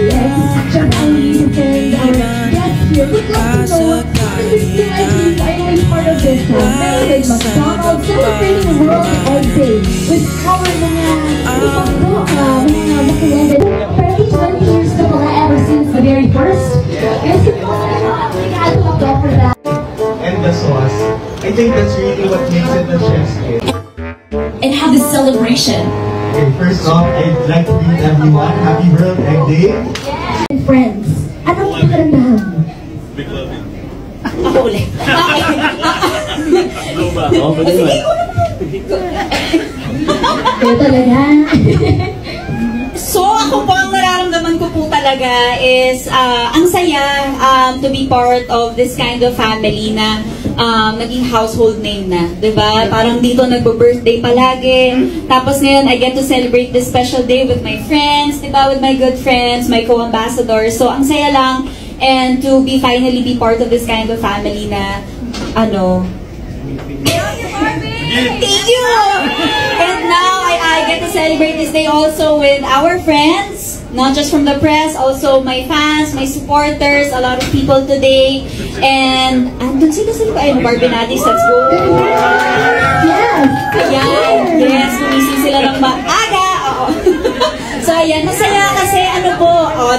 Yes, Charlie and our guests here would love to know this is finally part of this one. Meron McDonald's celebrating World Egg Day with our mga makuwende. Pero each 20 years na pala ever since the very first. Kasi po, aplikado ako for that. And the sauce, I think that's really what makes it a chef's kiss. And have this celebration. Okay, first off, I'd like to greet everyone. Happy World Egg Day. And friends, anong pakiramdam? Big love you. Ako ulit. Ano ba? Oo, ba Sige, ikaw talaga. So, ako po, ang nararamdaman ko po talaga is ang saya to be part of this kind of family na naging household name na, diba? Parang dito nagbo-birthday palagi. Tapos ngayon, I get to celebrate this special day with my friends, diba? With my good friends, my co-ambassadors. So, ang saya lang and to finally be part of this kind of family na, ano, thank you! And now, I get to celebrate this day also with our friends, not just from the press, also my fans, my supporters, a lot of people today. And, andun sila ayun, Barbinatis, let's go! Yes! Ayan, yes, gumising sila ng maaga. Oo. So, ayan, masaya kasi ano po,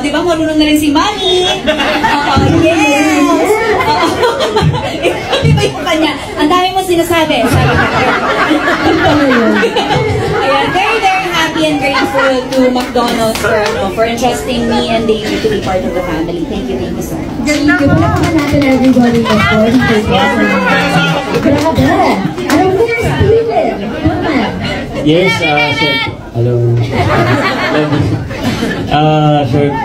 di ba marunong na rin si Mami? Yes! Di ba yung kanya? Ang dami mo sinasabi. Sabi ka. Ayan, very, very happy and grateful to McDonald's for entrusting me and Davey to be part of the family. Thank you so much. Thank you. Palakpakan natin everybody. Grabe! Anong first feeling? Yes, hello.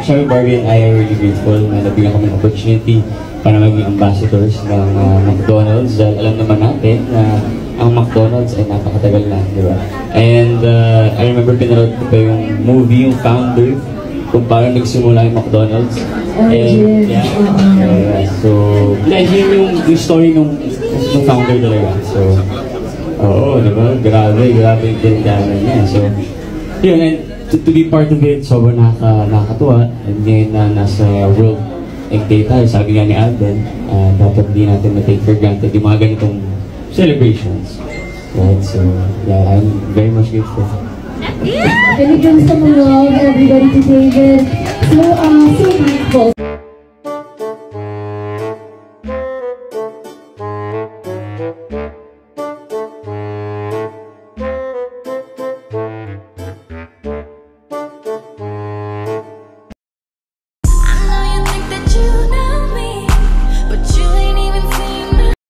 Sure, Barbie and I are really grateful na nabigyan kami ng opportunity para maging ambassadors ng McDonald's dahil alam naman natin na ang McDonald's ay napakatagal na, di ba? And I remember pinanood ko pa yung movie, yung Founder, kung paano nagsimula yung McDonald's. And so, yun yung story ng founder talaga. So, oo, diba? Grabe yung tindahan niya. So, yun, and to be part of it, sobrang nakakatuwa. And ngayon na nasa World Egg Day tayo, sabi nga ni Alden, dapat di natin ma-take for granted yung mga ganitong celebrations. Right? So, yeah, I'm very much grateful. When it comes to love, everybody to David, so grateful.